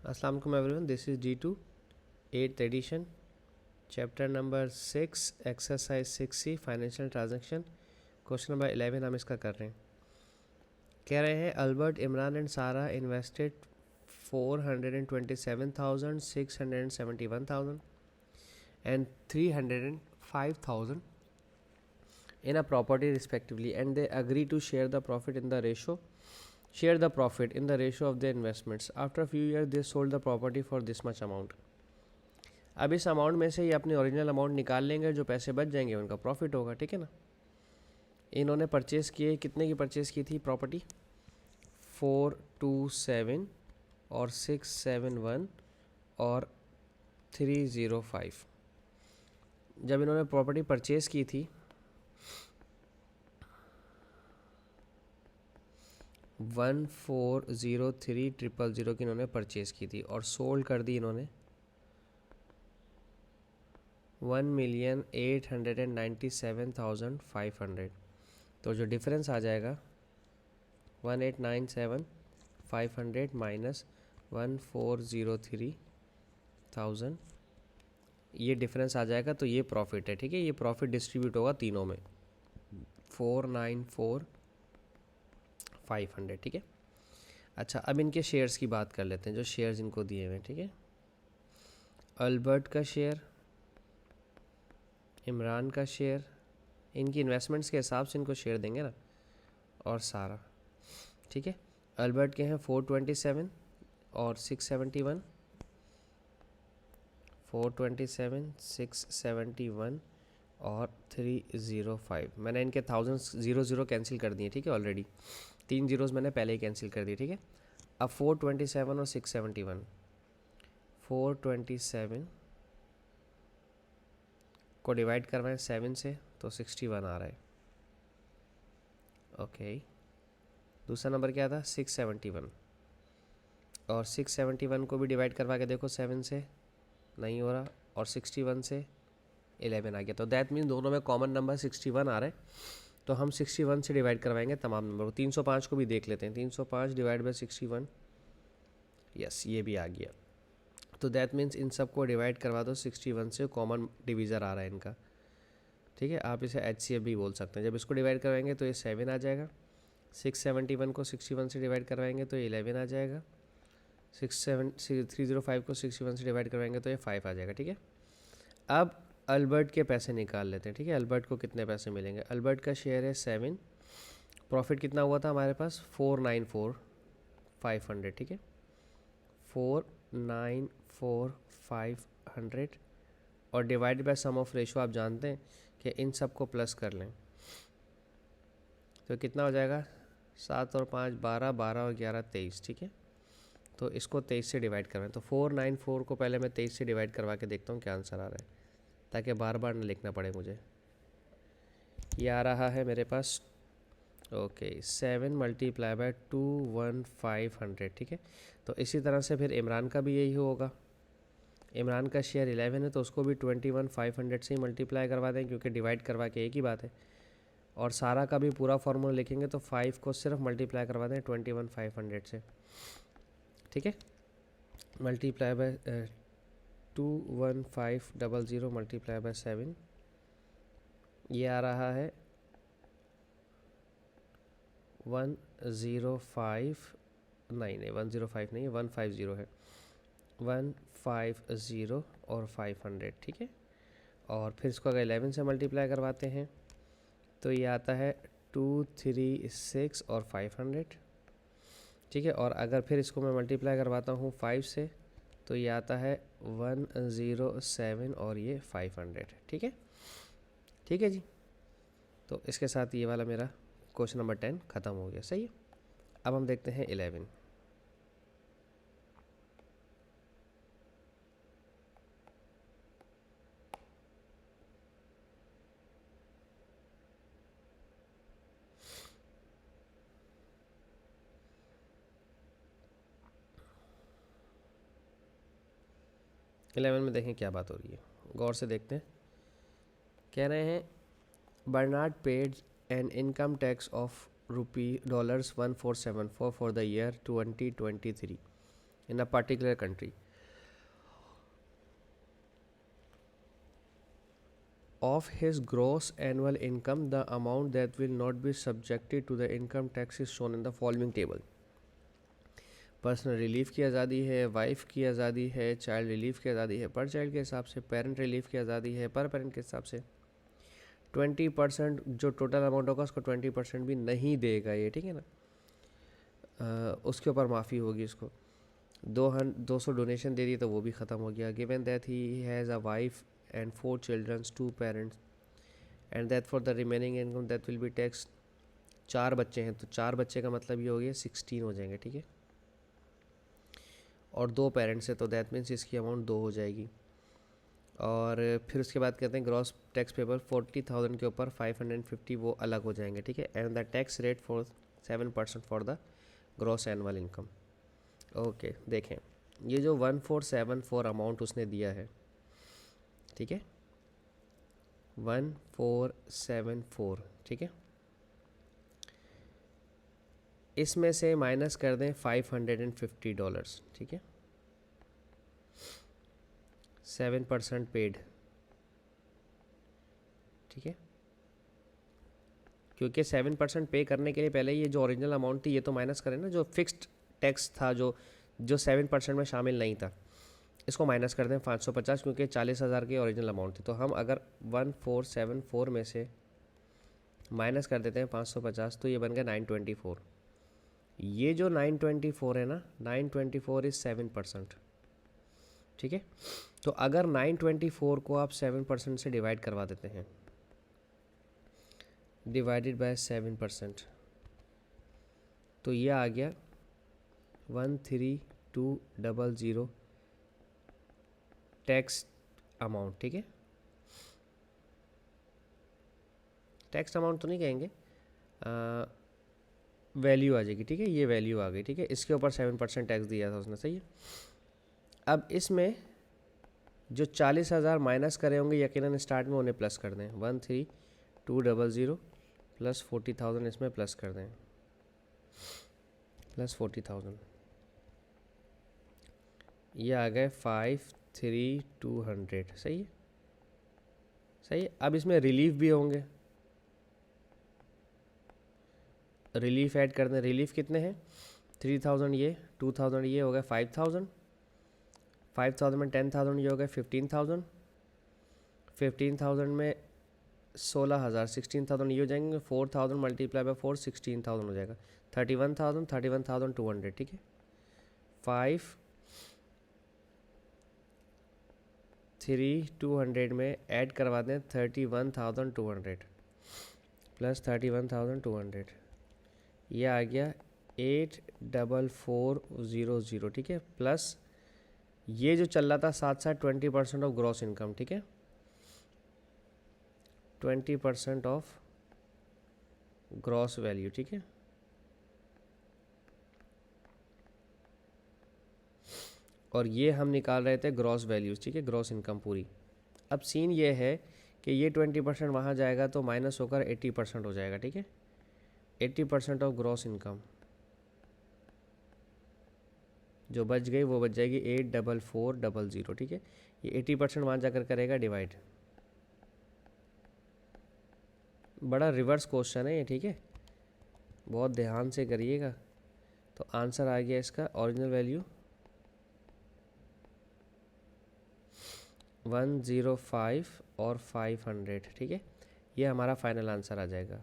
अस्सलाम वालेकुम everyone, this is D2 8th edition, chapter number 6 exercise 6C financial transaction. Question number 11 हम इसका कर रहे हैं। कह रहे हैं Albert, Imran and Sara invested 427,000, 671,000 and 305,000 in a property respectively, and they agree to share the profit in the ratio of their investments. After a few years they sold the property for this much amount. अब इस amount में से ये अपनी original amount निकाल लेंगे, जो पैसे बच जाएंगे उनका प्रॉफिट होगा, ठीक है ना। इन्होंने परचेज़ किए, कितने की परचेज़ की थी प्रॉपर्टी? 427 और 671 और 305। जब इन्होंने प्रॉपर्टी परचेज़ की थी 1,403,000 की इन्होंने परचेज़ की थी और सोल्ड कर दी इन्होंने 1,897,500। तो जो डिफरेंस आ जाएगा 1,897,500 माइनस 1,403,000, ये डिफरेंस आ जाएगा। तो ये प्रॉफिट है, ठीक है। ये प्रॉफिट डिस्ट्रीब्यूट होगा तीनों में, 494,500, ठीक है। अच्छा, अब इनके शेयर्स की बात कर लेते हैं, जो शेयर्स इनको दिए हुए हैं, ठीक है। अल्बर्ट का शेयर, इमरान का शेयर, इनकी इन्वेस्टमेंट्स के हिसाब से इनको शेयर देंगे ना, और सारा, ठीक है। अल्बर्ट के हैं 427 और 671, 427, 671 और 305। मैंने इनके 1000 कैंसिल कर दिए, ठीक है। ऑलरेडी 3 जीरोज़ मैंने पहले ही कैंसिल कर दिए, ठीक है। अब 427 और 671, 427 को डिवाइड करवाएं 7 से तो 61 आ रहा है, ओके। दूसरा नंबर क्या था? 671, और 671 को भी डिवाइड करवा के देखो 7 से, नहीं हो रहा, और 61 से 11 आ गया। तो दैट मीन दोनों में कॉमन नंबर 61 आ रहा है। तो हम 61 से डिवाइड करवाएंगे तमाम नंबर को। 305 को भी देख लेते हैं, 305 डिवाइड बाई 61, यस, ये भी आ गया। तो दैट मीन्स इन सब को डिवाइड करवा दो 61 से, कॉमन डिवीज़र आ रहा है इनका, ठीक है। आप इसे HCF भी बोल सकते हैं। जब इसको डिवाइड करवाएंगे तो ये 7 आ जाएगा, 671 को 61 से डिवाइड करवाएंगे तो ये 11 आ जाएगा, 305 को 61 से डिवाइड करवाएंगे तो ये 5 आ जाएगा, ठीक है। अब अल्बर्ट के पैसे निकाल लेते हैं, ठीक है। अल्बर्ट को कितने पैसे मिलेंगे? अल्बर्ट का शेयर है 7, प्रॉफिट कितना हुआ था हमारे पास? 494,500, ठीक है। 494,500 और divide by sum of ratio. आप जानते हैं कि इन सब को प्लस कर लें तो कितना हो जाएगा? 7 और 5 12, 12 और 11 23, ठीक है। तो इसको 23 से डिवाइड करवाएं। तो 494 को पहले मैं 23 से डिवाइड करवा के देखता हूँ क्या आंसर आ रहा है, ताकि बार बार ना लिखना पड़े मुझे। ये आ रहा है मेरे पास, ओके, 7 मल्टीप्लाई बाय 21,500, ठीक है। तो इसी तरह से फिर इमरान का भी यही होगा। इमरान का शेयर 11 है तो उसको भी 21,500 से ही मल्टीप्लाई करवा दें, क्योंकि डिवाइड करवा के एक ही बात है। और सारा का भी पूरा फार्मूला लिखेंगे तो 5 को सिर्फ मल्टीप्लाई करवा दें 21,500 से, ठीक है। मल्टीप्लाई बाय 21,500 मल्टीप्लाई बाय 7, ये आ रहा है 105, नहीं 105 नहीं है, 150 है, 150 और 500, ठीक है। और फिर इसको अगर 11 से मल्टीप्लाई करवाते हैं तो ये आता है 236 और 500, ठीक है। और अगर फिर इसको मैं मल्टीप्लाई करवाता हूँ 5 से तो ये आता है 107 और ये 500, ठीक है। ठीक है जी। तो इसके साथ ये वाला मेरा क्वेश्चन नंबर 10 ख़त्म हो गया, सही है। अब हम देखते हैं 11। इलेवन में देखें क्या बात हो रही है, गौर से देखते हैं। कह रहे हैं Bernard paid an income tax of $1474 for the year 2023 in a particular country. Of his gross annual income, the amount that will not be subjected to the income tax is shown in the following table. Personal relief की आज़ादी है, wife की आज़ादी है, child relief की आज़ादी है पर चाइल्ड के हिसाब से, पेरेंट रिलीफ की आज़ादी है पर पेरेंट के हिसाब से। 20% जो टोटल अमाउंट होगा उसको 20% भी नहीं देगा ये, ठीक है ना। उसके ऊपर माफ़ी होगी इसको। 200 डोनेशन दे दी तो वो भी ख़त्म हो गया। Given that he has a wife and 4 childrens, 2 parents and that for the remaining income that will be tax. 4 बच्चे हैं तो 4 बच्चे का मतलब ये हो गया 16 हो जाएंगे, ठीक है। और 2 पेरेंट्स है तो दैट मीन्स इसकी अमाउंट 2 हो जाएगी। और फिर उसके बाद कहते हैं ग्रॉस टैक्स पेबल 40,000 के ऊपर 550 वो अलग हो जाएंगे, ठीक है। And the tax rate for 7% for the gross annual income. Okay, देखें ये जो 1474 अमाउंट उसने दिया है, ठीक है, 1474, ठीक है, इसमें से माइनस कर दें $550, ठीक है, 7% पेड, ठीक है, क्योंकि 7% पे करने के लिए पहले ये जो ओरिजिनल अमाउंट थी ये तो माइनस करें ना, जो फिक्स्ड टैक्स था जो 7% में शामिल नहीं था, इसको माइनस कर दें 550, क्योंकि 40,000 की ओरिजिनल अमाउंट थी। तो हम अगर 1474 में से माइनस कर देते हैं 550 तो ये बन गया 924। ये जो 924 है ना, 924 इज़ 7%, ठीक है। तो अगर 924 को आप 7% से डिवाइड करवा देते हैं, डिवाइडेड बाय 7%, तो ये आ गया 13200 टैक्स अमाउंट, ठीक है। टैक्स अमाउंट तो नहीं कहेंगे, वैल्यू आ जाएगी, ठीक है, ये वैल्यू आ गई, ठीक है। इसके ऊपर 7% टैक्स दिया था उसने, सही है। अब इसमें जो 40,000 माइनस करे होंगे यकीनन स्टार्ट में उन्हें प्लस कर दें, 13200 प्लस 40,000 इसमें प्लस कर दें, प्लस 40,000, ये आ गए 53200, सही है, सही है। अब इसमें रिलीफ भी होंगे, रिलीफ ऐड कर दें। रिलीफ कितने हैं, 3000 ये, 2000 ये हो गया 5000, 5000 में 10,000 ये हो गया 15,000, 15,000 में 16,000, 16,000 ये हो जाएंगे, 4,000 मल्टीप्लाई बाय 4 16,000 हो जाएगा, 31,000, 31,200, ठीक है। 53200 में ऐड करवा दें 31,200 प्लस 31,200, ये आ गया 84400, ठीक है, प्लस ये जो चल रहा था साथ साथ 20% ऑफ ग्रॉस इनकम, ठीक है, 20% ऑफ ग्रॉस वैल्यू, ठीक है। और ये हम निकाल रहे थे ग्रॉस वैल्यूज़, ठीक है, ग्रॉस इनकम पूरी। अब सीन ये है कि ये 20% वहाँ जाएगा तो माइनस होकर 80% हो जाएगा, ठीक है, 80% ऑफ ग्रॉस इनकम जो बच गई वो बच जाएगी 84400, ठीक है। ये 80% वहाँ जाकर करेगा डिवाइड। बड़ा रिवर्स क्वेश्चन है ये, ठीक है, बहुत ध्यान से करिएगा। तो आंसर आ गया इसका ओरिजिनल वैल्यू 105 और 500, ठीक है, ये हमारा फाइनल आंसर आ जाएगा,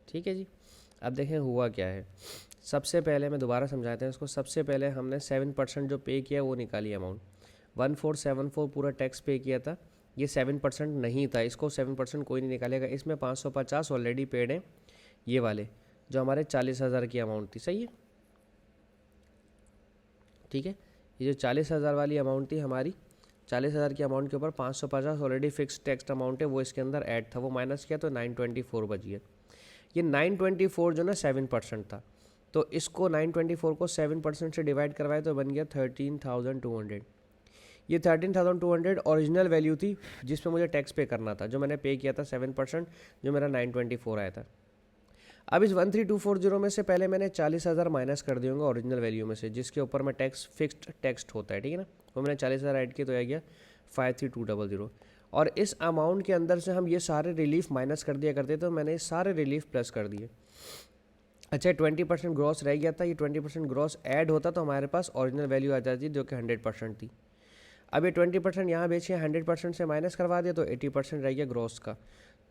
ठीक है जी। अब देखें हुआ क्या है। सबसे पहले मैं दोबारा समझाते हैं इसको। सबसे पहले हमने 7% जो पे किया वो निकाली अमाउंट, 1474 पूरा टैक्स पे किया था, ये 7% नहीं था, इसको 7% कोई नहीं निकालेगा। इसमें 550 ऑलरेडी पेड हैं, ये वाले जो हमारे 40,000 की अमाउंट थी, सही है, ठीक है। ये जो 40,000 वाली अमाउंट थी हमारी, 40,000 की अमाउंट के ऊपर 550 ऑलरेडी फिक्स टैक्स अमाउंट है, वो इसके अंदर ऐड था, वो माइनस किया तो 924 बच गया। ये 924 जो ना 7% था, तो इसको 924 को 7% से डिवाइड करवाए तो बन गया 13,200। ये 13,200 ओरिजिनल वैल्यू थी जिस पे मुझे टैक्स पे करना था, जो मैंने पे किया था 7%, जो मेरा 924 आया था। अब इस 13240 में से पहले मैंने 40,000 माइनस कर दिए होंगे ओरिजिनल वैल्यू में से, जिसके ऊपर में टैक्स फिक्स्ड टैक्स होता है, ठीक है ना। वो मैंने 40,000 ऐड किया तो आ गया 53200, और इस अमाउंट के अंदर से हम ये सारे रिलीफ माइनस कर दिया करते, तो मैंने सारे रिलीफ प्लस कर दिए। अच्छा 20% ग्रॉस रह गया था, ये 20% ग्रॉस ऐड होता तो हमारे पास ओरिजिनल वैल्यू आ जाती जो कि 100% थी। अब ये 20% यहाँ बेचे 100% से माइनस करवा दिया तो 80% रह गया ग्रॉस का।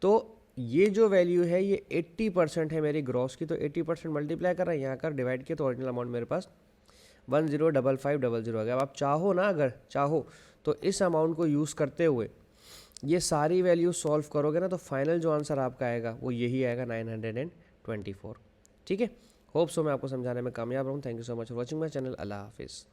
तो ये जो वैल्यू है ये 80% है मेरी ग्रॉस की, तो 80% मल्टीप्लाई कर रहा है यहाँ कर डिवाइड किया तो ओरिजिनल अमाउंट मेरे पास 105500 आ गया। अब आप चाहो ना, अगर चाहो तो इस अमाउंट को यूज़ करते हुए ये सारी वैल्यू सॉल्व करोगे ना, तो फाइनल जो आंसर आपका आएगा वो यही आएगा 924। ठीक है, होप सो मैं आपको समझाने में कामयाब रहूँ। Thank you so much for watching my channel. अल्लाह हाफिज़।